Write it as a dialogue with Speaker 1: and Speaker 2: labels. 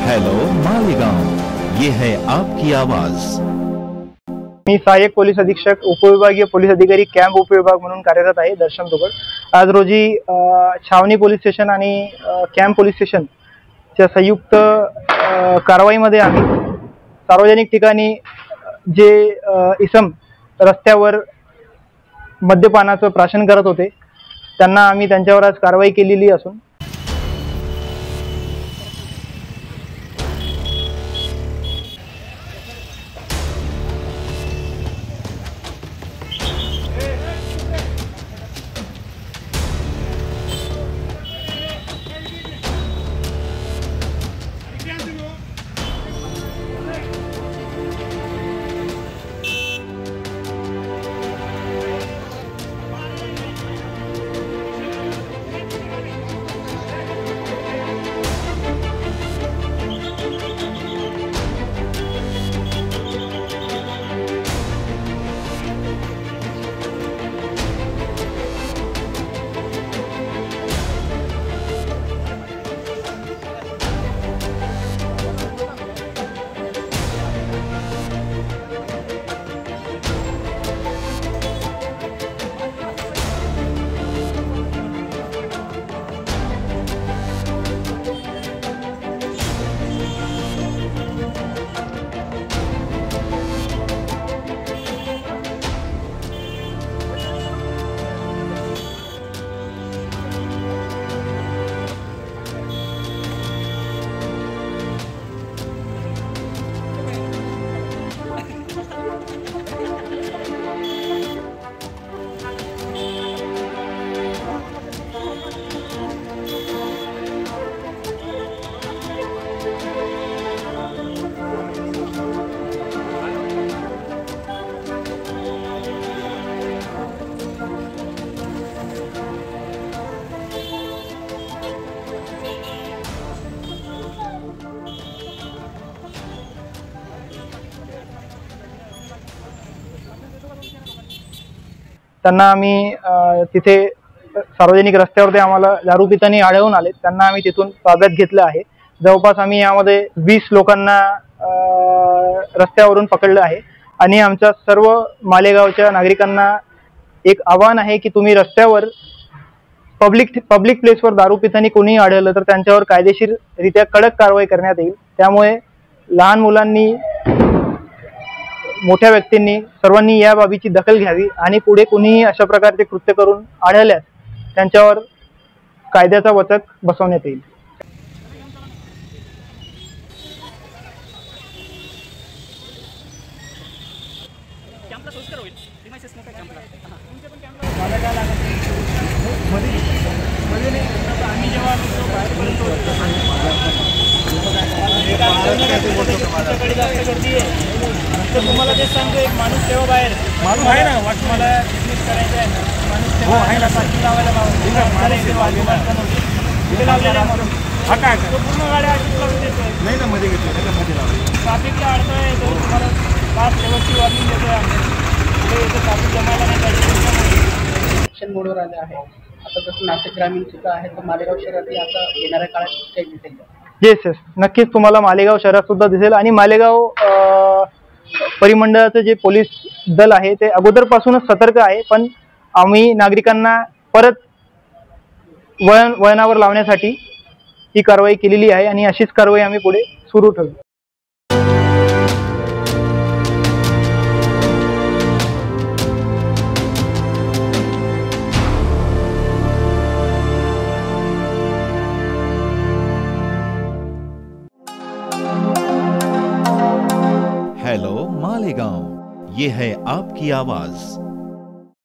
Speaker 1: Hello Malegaon, ये है आपकी आवाज।
Speaker 2: मी सहाय्यक पोलीस अधीक्षक उपविभागीय पोलीस अधिकारी कॅम्प उपविभाग म्हणून कार्यरत आहे दर्शन दुबळ। आज रोजी छावणी पोलीस स्टेशन आणि कॅम्प पोलीस स्टेशनच्या संयुक्त कारवाईमध्ये आम्ही सार्वजनिक ठिकाणी जे इसम रस्त्यावर मद्यपानाचं प्राशन करत होते त्यांना आम्ही त्यांच्यावर आज कारवाई केलेली असून त्यांना आम्ही तिथे सार्वजनिक रस्त्यावर ते आम्हाला दारू पिताना आढळून आले। त्यांना आम्ही तिथून ताब्यात घेतलं आहे। जवळपास आम्ही यामध्ये 20 लोकांना रस्त्यावरून पकडलं आहे आणि आमच्या सर्व मालेगावच्या नागरिकांना एक आव्हान आहे की तुम्ही रस्त्यावर पब्लिक प्लेसवर दारू पिताना कोणी आढळलं तर त्यांच्यावर कायदेशीररित्या कडक कारवाई करण्यात येईल। त्यामुळे लहान मुलांनी मोठ्या व्यक्तींनी सर्वांनी या बाबीची दखल घ्यावी आणि पुढे कुणीही अशा प्रकारचे कृत्य करून आढळल्यास त्यांच्यावर कायद्याचा वचक बसवण्यात येईल।
Speaker 3: तर तुम्हाला जे सांगतो एक माणूस तेव्हा बाहेर माणूस आहे ना वाट मला बिझनेस करायचा आहे माणूस तेव्हा आहे ना सारखी लावायला हा काय तो पूर्ण गाड्या नाही ना मध्ये घेतलं मध्ये लावलं ट्रॅफिकला अडथळा येतो तुम्हाला फास्ट लेवलची वॉर्निंग देतोय आम्ही इथे ट्रॅफिक जमायला नाही पाहिजे।
Speaker 4: ॲक्शन मोडवर आले आहे आता तसं नाशिक ग्रामीण सुद्धा आहे तर मालेगाव शहरातही आता येणाऱ्या काळात काही दिसेल।
Speaker 2: येस नक्कीच तुम्हाला मालेगाव शहरात सुद्धा दिसेल आणि मालेगाव परिमंडळाचे जे पोलीस दल आहे ते अगोदरपासूनच सतर्क आहे, पण आम्ही नागरिकांना परत वळणावर लावण्यासाठी ही कारवाई केलेली आहे आणि अशीच कारवाई आम्ही पुढे सुरू ठेवू।
Speaker 1: हेलो मालेगांव, ये है आपकी आवाज।